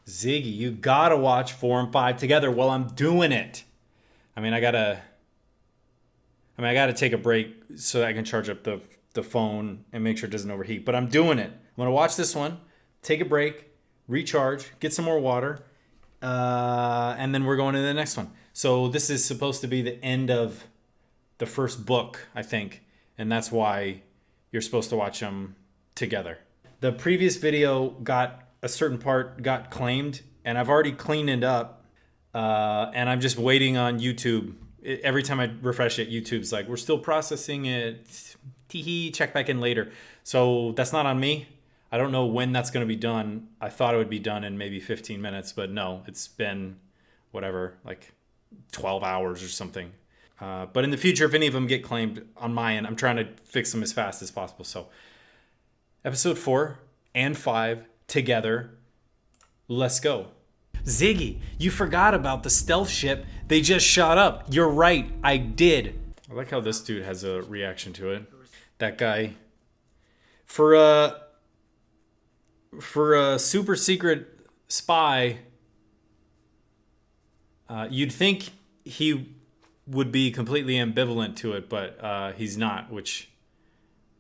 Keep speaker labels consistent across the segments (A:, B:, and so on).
A: Ziggy, you gotta watch 4 and 5 together while I'm doing it. I gotta take a break so that I can charge up the phone and make sure it doesn't overheat. But I'm doing it. I'm gonna watch this one, take a break, recharge, get some more water, and then we're going to the next one. So this is supposed to be the end of the first book, I think, and that's why you're supposed to watch them together. The previous video got a certain part got claimed, and I've already cleaned it up, and I'm just waiting on YouTube. Every time I refresh it, YouTube's like, we're still processing it. Teehee, check back in later. So that's not on me. I don't know when that's going to be done. I thought it would be done in maybe 15 minutes, but no, it's been whatever, like 12 hours or something. But in the future, if any of them get claimed on my end, I'm trying to fix them as fast as possible. So episode 4 and 5 together. Let's go. Ziggy, you forgot about the stealth ship. They just shot up. You're right, I did. I like how this dude has a reaction to it. That guy. For a super secret spy, you'd think he would be completely ambivalent to it, but he's not, which,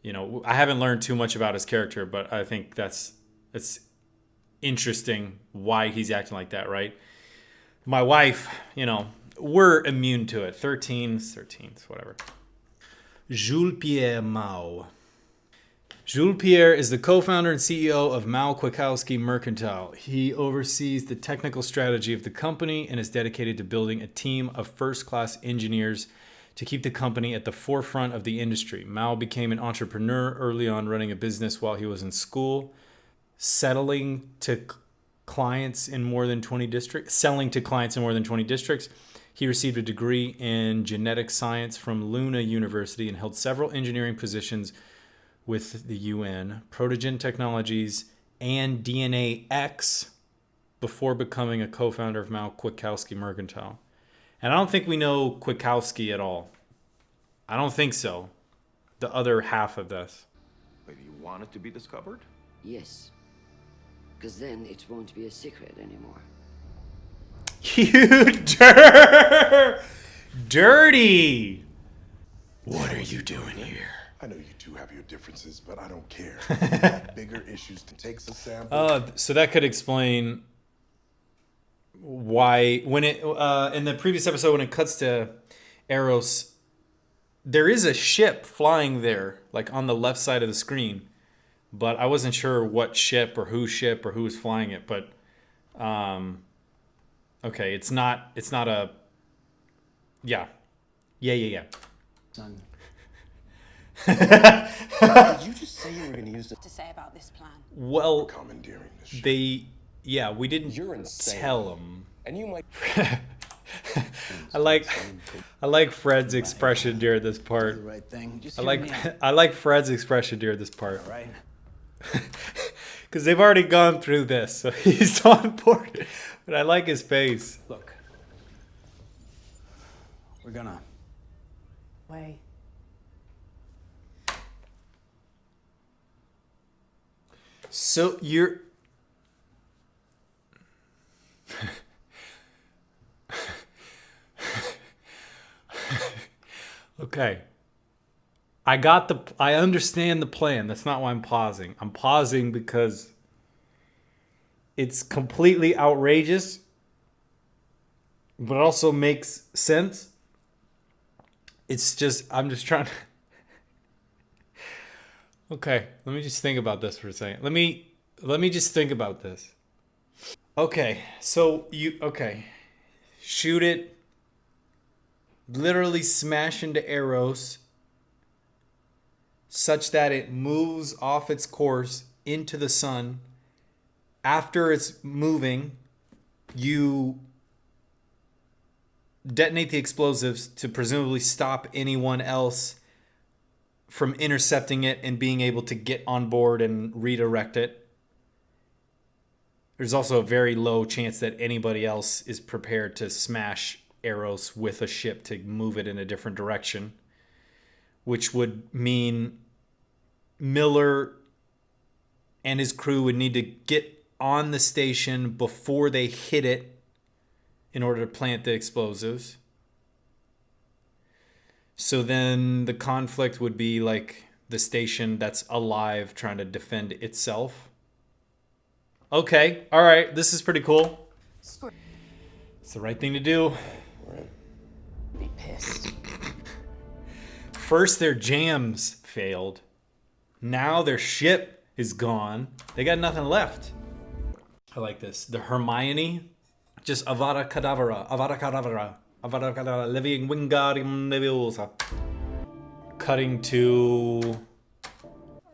A: you know, I haven't learned too much about his character, but I think it's interesting why he's acting like that, right? My wife, you know, we're immune to it. 13th, whatever. Jules Pierre Mao. Jules Pierre is the co-founder and CEO of Mao Kwiatkowski Mercantile. He oversees the technical strategy of the company and is dedicated to building a team of first-class engineers to keep the company at the forefront of the industry. Mao became an entrepreneur early on, running a business while he was in school, selling to clients in more than 20 districts. He received a degree in genetic science from Luna University and held several engineering positions with the UN, Protogen Technologies, and DNA X before becoming a co-founder of Mao Kwiatkowski Mercantile. And I don't think we know Kwiatkowski at all. I don't think so. The other half of this.
B: Wait, you want it to be discovered?
C: Yes. Because then it won't be a secret anymore.
A: You dirty! What are you doing here?
D: I know you two have your differences, but I don't care. You got bigger issues to take a sample.
A: So that could explain why, when it in the previous episode, when it cuts to Eros, there is a ship flying there, like on the left side of the screen, but I wasn't sure what ship or who was flying it. But okay, it's not a yeah.
C: Son.
E: Did you just say you were going to use it
F: to say about this plan?
A: Well,
D: Commandeering the ship.
A: we didn't
E: You're insane.
A: tell them.
E: And you might.
A: I like Fred's expression during this part.
C: The right thing. Just
A: I like Fred's expression during this part.
C: All right.
A: Because they've already gone through this, so he's on board. But I like his face.
C: Look. We're gonna.
F: Way.
A: So you're... Okay. I understand the plan. That's not why I'm pausing. I'm pausing because it's completely outrageous, but it also makes sense. It's just, I'm just trying to... Okay, let me just think about this for a second. Let me just think about this. Okay, so shoot it, literally smash into Eros such that it moves off its course into the sun. After it's moving, you detonate the explosives to presumably stop anyone else from intercepting it and being able to get on board and redirect it. There's also a very low chance that anybody else is prepared to smash Eros with a ship to move it in a different direction, which would mean Miller and his crew would need to get on the station before they hit it in order to plant the explosives. So then the conflict would be like the station that's alive trying to defend itself. Okay, all right, this is pretty cool. It's the right thing to do.
F: Be pissed.
A: First their jams failed. Now their ship is gone. They got nothing left. I like this. The Hermione, just Avada Kedavra, Avada Kedavra, Avada Kedavra, Living Wingardium Leviosa. Cutting to...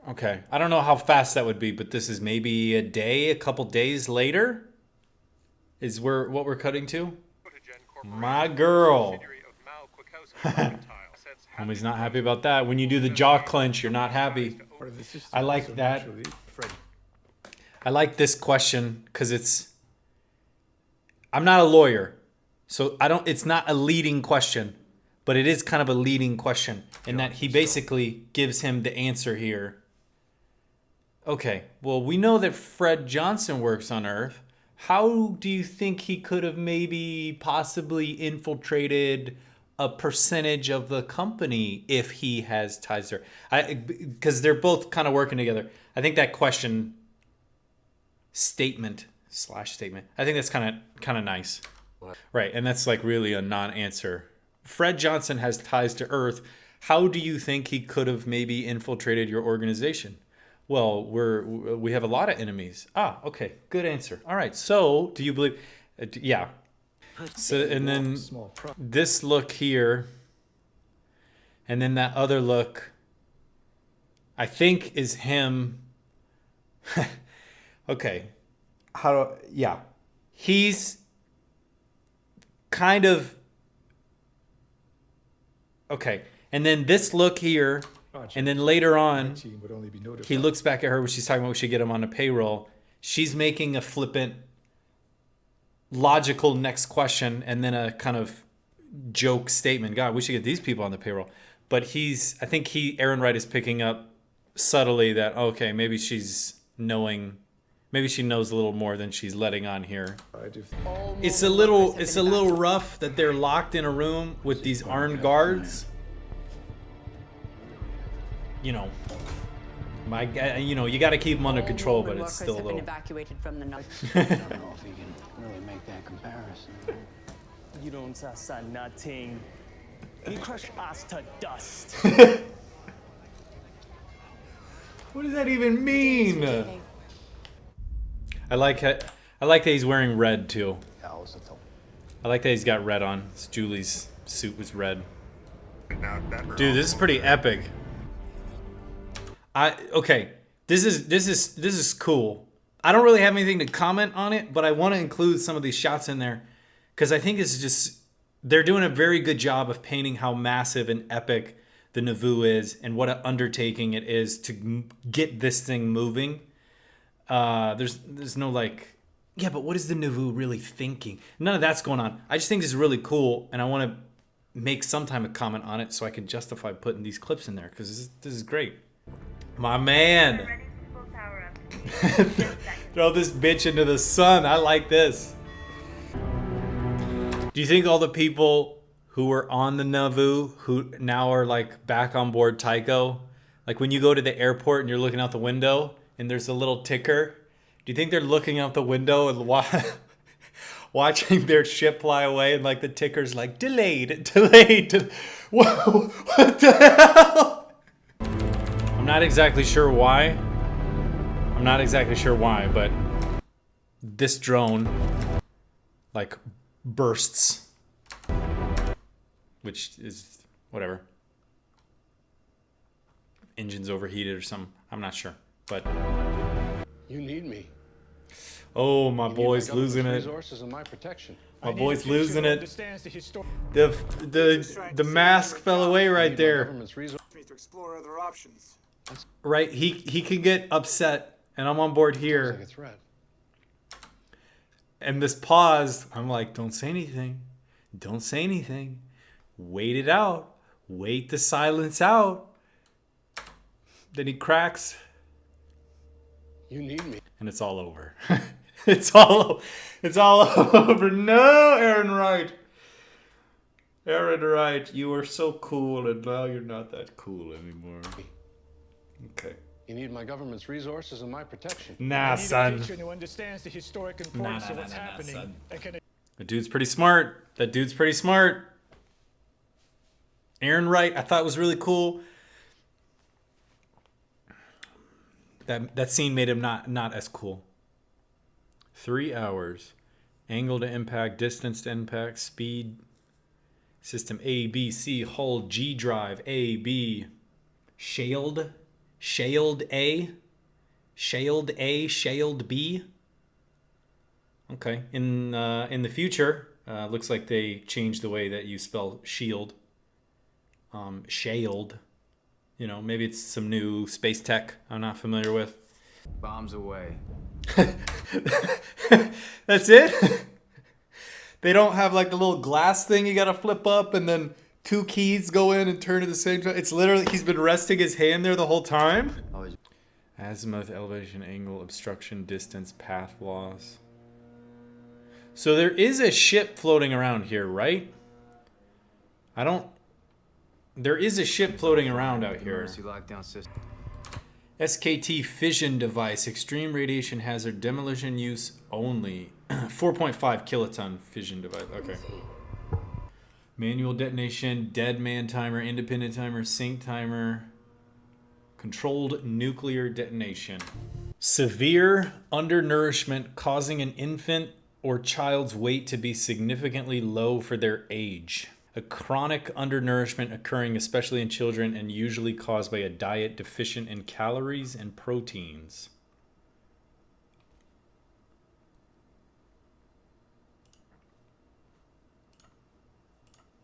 A: Okay, I don't know how fast that would be, but this is maybe a couple days later? Is what we're cutting to? My girl. Homie's not happy about that. When you do the jaw clench, you're not happy. I like that. I like this question because it's... I'm not a lawyer, so it's not a leading question, but it is kind of a leading question in that he basically gives him the answer here. Okay, well, we know that Fred Johnson works on Earth. How do you think he could have maybe possibly infiltrated a percentage of the company if he has ties there? Because they're both kind of working together. I think that question statement. I think that's kind of nice. Right, and that's like really a non-answer. Fred Johnson has ties to Earth. How do you think he could have maybe infiltrated your organization? Well, we have a lot of enemies. Ah, okay, good answer. All right, so do you believe? Yeah. So and then this look here, and then that other look, I think is him. Okay, yeah, he's kind of okay, and then this look here. And then later on, he looks back at her when she's talking about we should get him on the payroll. She's making a flippant, logical next question and then a kind of joke statement. God, we should get these people on the payroll. But I think Aaron Wright is picking up subtly that, okay, maybe she knows a little more than she's letting on here. It's a little rough that they're locked in a room with these armed guards. You know, you got to keep them under control, but it's still a little.
F: Evacuated from the
E: I don't know if you can really make that comparison.
G: You don't say nothing. You crush us to dust.
A: What does that even mean? I like that he's wearing red too. I like that he's got red on. Julie's suit was red. Dude, this is pretty epic. Okay, this is cool. I don't really have anything to comment on it, but I want to include some of these shots in there because I think it's just they're doing a very good job of painting how massive and epic the Nauvoo is and what an undertaking it is to get this thing moving. There's no like, yeah, but what is the Nauvoo really thinking? None of that's going on. I just think this is really cool, and I want to make some time a comment on it so I can justify putting these clips in there because this is great. My man. Throw this bitch into the sun. I like this. Do you think all the people who were on the Nauvoo who now are like back on board Tycho, like when you go to the airport and you're looking out the window and there's a little ticker, do you think they're looking out the window and watching their ship fly away and like the ticker's like delayed? Whoa, what the hell? I'm not exactly sure why, but this drone like bursts, which is whatever. Engine's overheated or something. I'm not sure, but
E: You need me.
A: oh, my boy's losing it.
E: Resources and my protection.
A: My boy's losing it. The mask fell away right there.
E: Government's resources.
H: To explore other options.
A: Right, he can get upset, and I'm on board
E: Like
A: here.
E: a threat.
A: And this pause, I'm like, don't say anything. Don't say anything. Wait it out. Wait the silence out. Then he cracks,
E: You need me.
A: and it's all over. It's all over. No, Aaron Wright. Aaron Wright, you were so cool, and now you're not that cool anymore. Okay.
I: You need my government's resources and my protection.
A: Nah, son.
H: Who understands the historic
A: Nah,
H: importance
A: nah,
H: of
A: nah,
H: what's
A: nah,
H: happening.
A: son.
H: And can
A: That dude's pretty smart. That dude's pretty smart. Aaron Wright, I thought was really cool. That scene made him not as cool. 3 hours. Angle to impact, distance to impact, speed. System A, B, C, hull, G drive, A, B. Shaled A. Shaled A, shaled B. Okay. In the future, looks like they changed the way that you spell shield. Shaled. You know, maybe it's some new space tech I'm not familiar with.
J: Bombs away.
A: That's it? They don't have like the little glass thing you gotta flip up and then 2 keys go in and turn at the same time. It's literally, he's been resting his hand there the whole time. Azimuth, elevation, angle, obstruction, distance, path loss. So there is a ship floating around here, right? There is a ship floating around out here.
J: Emergency lockdown system.
A: SKT fission device, extreme radiation hazard, demolition use only. 4.5 kiloton fission device. Okay. Manual detonation, dead man timer, independent timer, sync timer, controlled nuclear detonation. Severe undernourishment causing an infant or child's weight to be significantly low for their age. A chronic undernourishment occurring especially in children and usually caused by a diet deficient in calories and proteins.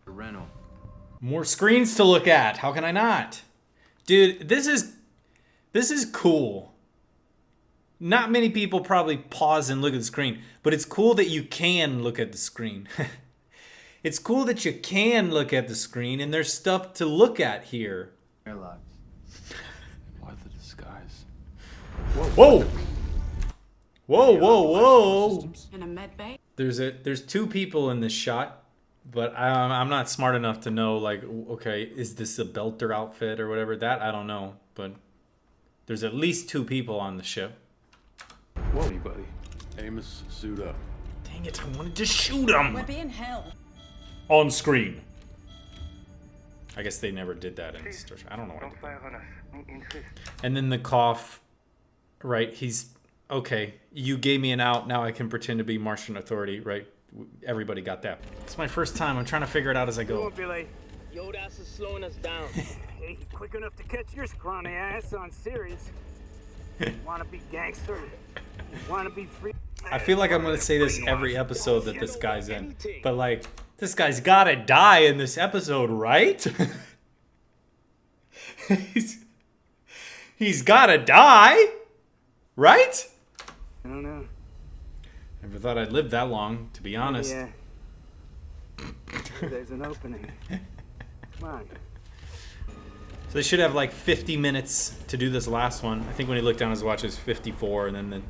J: Rental.
A: More screens to look at. How can I not? Dude, this is cool. Not many people probably pause and look at the screen, but it's cool that you can look at the screen. It's cool that you can look at the screen and there's stuff to look at here.
J: Airlocks. Why the disguise?
A: Whoa! Whoa, whoa, whoa!
F: In a med bay?
A: There's 2 people in this shot, but I'm not smart enough to know, like, okay, is this a belter outfit or whatever? That I don't know, but there's at least 2 people on the ship.
I: Whoa, buddy. Amos, suit up.
A: Dang it, I wanted to shoot him!
F: We're being hell.
A: On screen. I guess they never did that in Star Trek. I don't know why. And then the cough, right? He's okay. You gave me an out. Now I can pretend to be Martian Authority, right? Everybody got that. It's my first time. I'm trying to figure it out as I go.
G: Billy. Your ass is slowing us down.
H: hey, quick enough to catch your scrawny ass on series. Wanna be gangster? Wanna be free?
A: I feel like I'm gonna say this every episode that this guy's in, but like, this guy's gotta die in this episode, right? he's gotta die, right?
H: I don't know.
A: Never thought I'd live that long, to be honest.
H: Yeah. There's an opening. Come on.
A: So they should have like 50 minutes to do this last one. I think when he looked down his watch, it was 54, and then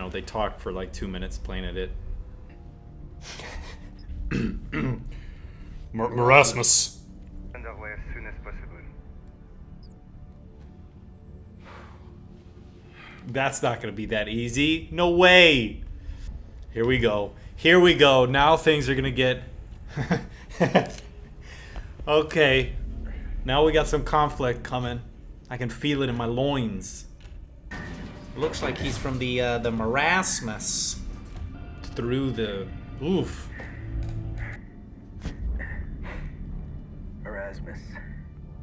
A: they talked for like 2 minutes playing at it. Marasmus.
H: Underway as soon as possible.
A: That's not going to be that easy. No way. Here we go. Here we go. Now things are going to get... Okay. Now we got some conflict coming. I can feel it in my loins. Looks like he's from the Marasmus. Through the... Oof.
J: Erasmus.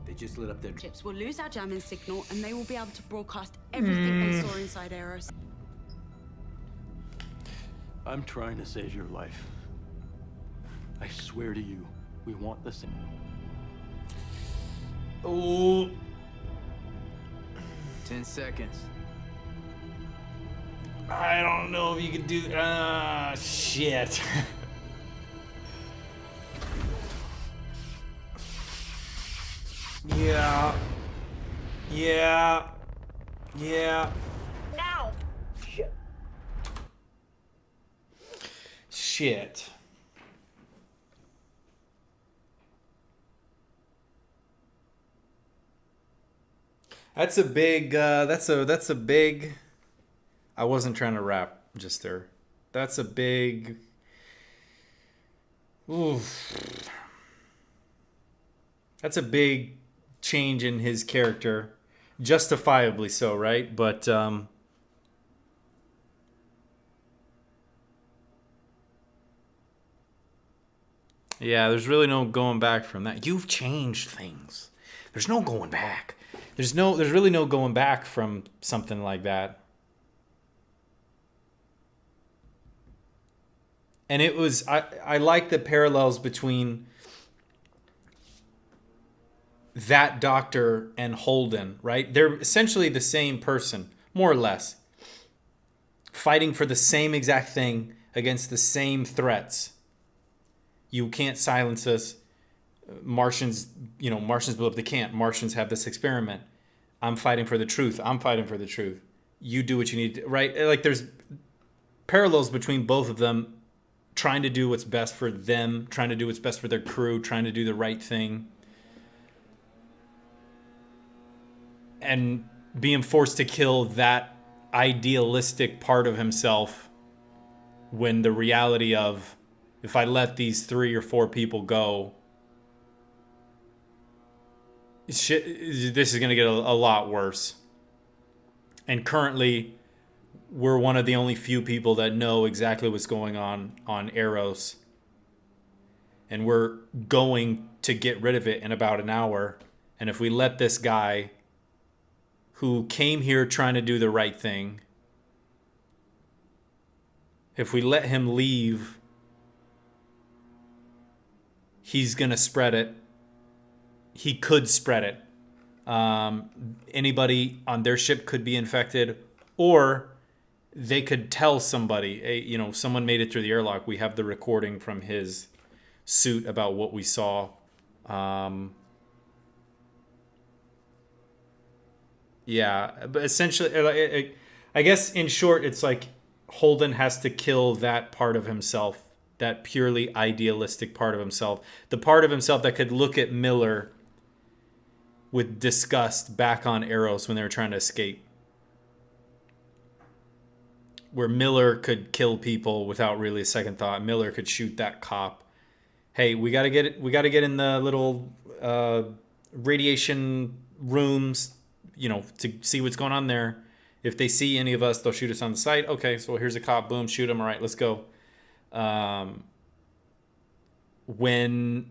J: They just lit up their...
F: Ships will lose our jamming signal and they will be able to broadcast everything they saw inside Eros.
I: I'm trying to save your life. I swear to you, we want the same.
A: Ooh.
J: 10 seconds.
A: I don't know if you could do... shit. Yeah. Yeah. Yeah.
G: Now! Shit.
A: shit. That's a big. That's a big. I wasn't trying to rap just there. That's a big. Oof. That's a big change in his character, justifiably so, right? But yeah, there's really no going back from that. You've changed things. There's no going back. There's really no going back from something like that. And it was I like the parallels between that doctor and Holden, right? They're essentially the same person, more or less, fighting for the same exact thing against the same threats. You can't silence us. Martians blew up. They can't. Martians have this experiment. I'm fighting for the truth. I'm fighting for the truth. You do what you need to, right? Like there's parallels between both of them, trying to do what's best for them, trying to do what's best for their crew, trying to do the right thing. And being forced to kill that idealistic part of himself when the reality of, if I let these 3 or 4 people go, shit, this is going to get a lot worse. And currently, we're one of the only few people that know exactly what's going on Eros. And we're going to get rid of it in about an hour. And if we let this guy who came here trying to do the right thing, if we let him leave, he's going to spread it. He could spread it. Anybody on their ship could be infected, or they could tell somebody, someone made it through the airlock. We have the recording from his suit about what we saw. Yeah, but essentially, I guess in short, it's like Holden has to kill that part of himself, that purely idealistic part of himself, the part of himself that could look at Miller with disgust back on Eros when they were trying to escape. Where Miller could kill people without really a second thought. Miller could shoot that cop. Hey, we gotta get in the little radiation rooms, to see what's going on there. If they see any of us, they'll shoot us on the site. Okay, so here's a cop. Boom, shoot him. All right, let's go. When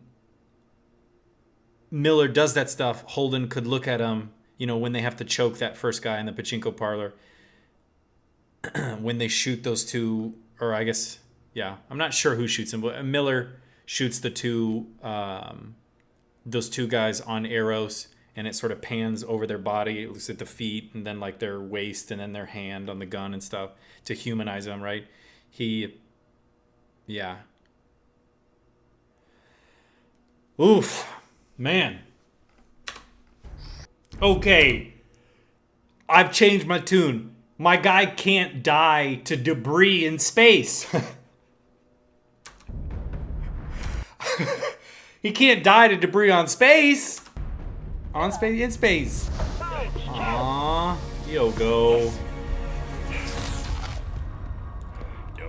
A: Miller does that stuff, Holden could look at him, when they have to choke that first guy in the pachinko parlor. When they shoot those two, or I guess, yeah, I'm not sure who shoots him, but Miller shoots the two, those two guys on Eros, and it sort of pans over their body. It looks at the feet and then like their waist and then their hand on the gun and stuff to humanize them, right? Yeah. Oof, man. Okay, I've changed my tune. My guy can't die to debris in space. He can't die to debris on space. In space. Aww. Yo,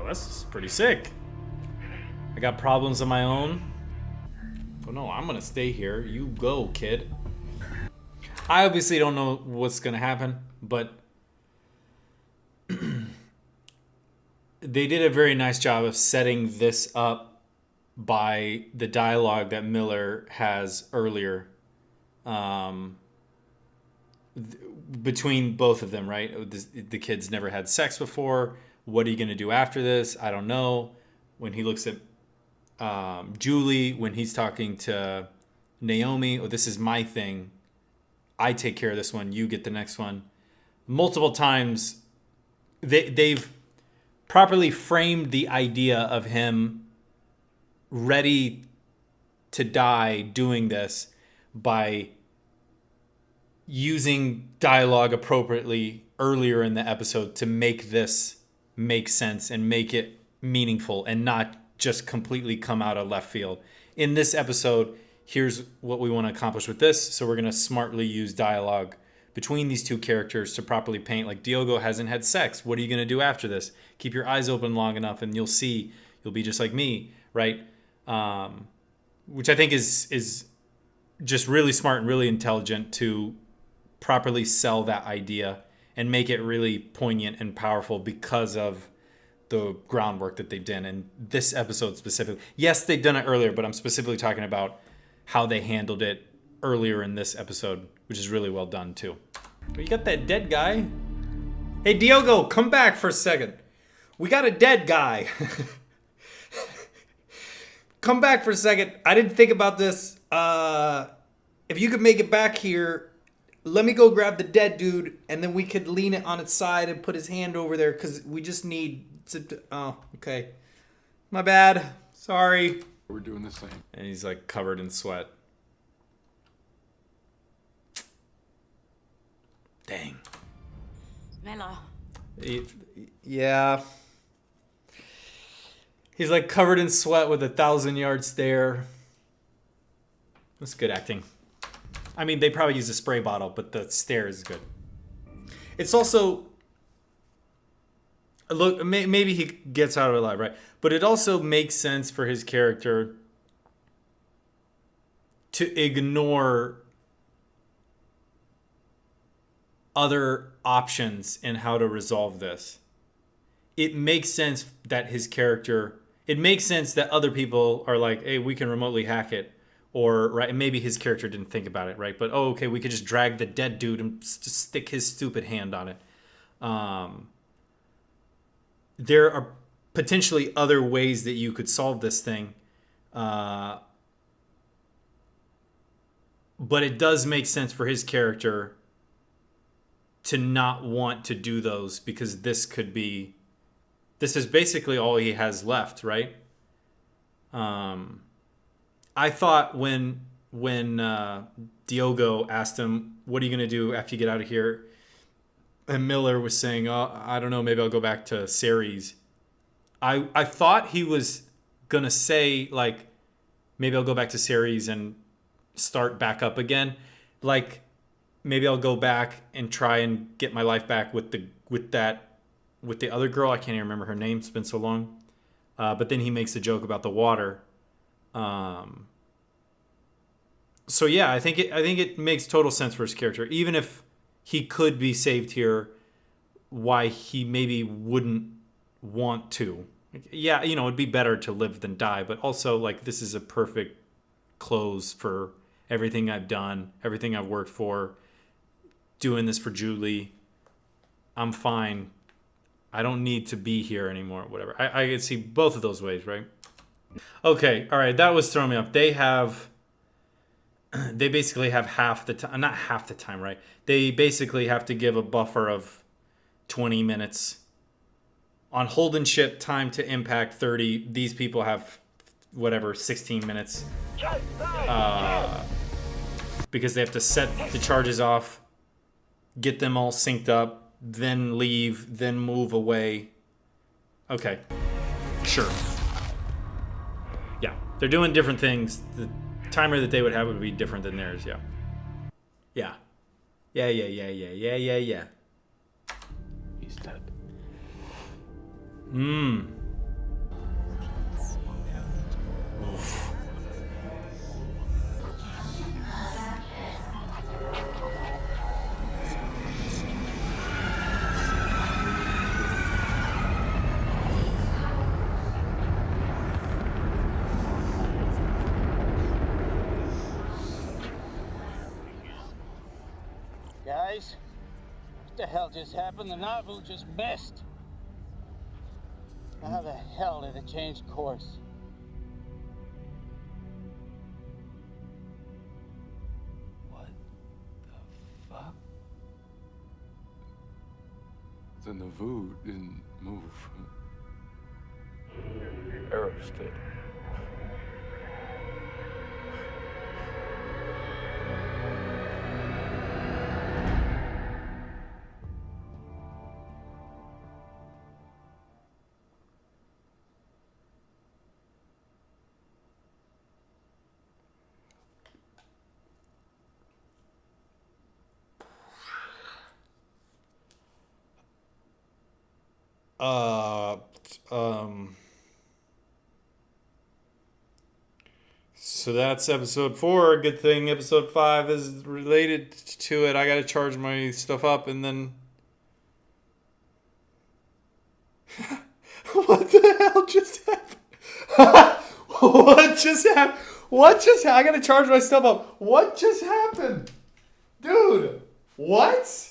A: that's pretty sick. I got problems of my own. Oh no, I'm gonna stay here. You go, kid. I obviously don't know what's gonna happen, but they did a very nice job of setting this up by the dialogue that Miller has earlier, between both of them, right? The kids never had sex before. What are you going to do after this? I don't know. When he looks at Julie, when he's talking to Naomi, oh, this is my thing. I take care of this one. You get the next one. Multiple times, they've properly framed the idea of him ready to die doing this by using dialogue appropriately earlier in the episode to make this make sense and make it meaningful and not just completely come out of left field. In this episode, here's what we want to accomplish with this. So we're going to smartly use dialogue between these two characters to properly paint. Like, Diogo hasn't had sex. What are you going to do after this? Keep your eyes open long enough and you'll see. You'll be just like me, right? Which I think is just really smart and really intelligent to properly sell that idea and make it really poignant and powerful because of the groundwork that they've done in this episode specifically. Yes, they've done it earlier, but I'm specifically talking about how they handled it earlier in this episode, which is really well done too. You got that dead guy? Hey, Diogo, come back for a second. We got a dead guy. Come back for a second. I didn't think about this. If you could make it back here, let me go grab the dead dude, and then we could lean it on its side and put his hand over there, because we just need to... Oh, okay. My bad. Sorry.
K: We're doing the same.
A: And he's like covered in sweat. Dang.
F: Miller.
A: Yeah. He's like covered in sweat with a 1,000-yard stare. That's good acting. I mean, they probably use a spray bottle, but the stare is good. It's also... Look, maybe he gets out of it alive, right? But it also makes sense for his character to ignore other options in how to resolve this. It makes sense that his character... It makes sense that other people are like, hey, we can remotely hack it. Or, right, maybe his character didn't think about it, right? But, oh, okay, we could just drag the dead dude and just stick his stupid hand on it. There are potentially other ways that you could solve this thing. But it does make sense for his character to not want to do those, because this could be... This is basically all he has left, right? I thought when Diogo asked him, what are you going to do after you get out of here? And Miller was saying, oh, I don't know, maybe I'll go back to Ceres. I thought he was going to say, like, maybe I'll go back to Ceres and start back up again. Like, maybe I'll go back and try and get my life back with the other girl. I can't even remember her name. It's been so long. But then he makes a joke about the water. So yeah, I think it makes total sense for his character. Even if he could be saved here, why he maybe wouldn't want to. Yeah, you know, it'd be better to live than die. But also, like, this is a perfect close for everything I've done, everything I've worked for, doing this for Julie. I'm fine. I don't need to be here anymore, whatever. I can see both of those ways, right? Okay, all right, that was throwing me off. They basically have half the time, not half the time, right? They basically have to give a buffer of 20 minutes. On Holden ship, time to impact 30. These people have, whatever, 16 minutes. Because they have to set the charges off, get them all synced up, then leave, then move away. Okay, sure. Yeah, they're doing different things. The timer that they would have would be different than theirs, yeah. Yeah. Yeah.
K: He's dead.
A: Oof.
H: Guys, what the hell just happened? The Nauvoo just missed. How the hell did it change course?
K: What the fuck? The Nauvoo didn't move. Eros did.
A: So that's episode 4. Good thing episode 5 is related to it. I gotta charge my stuff up and then. What the hell just happened? What just happened? I gotta charge my stuff up. What just happened? Dude, what?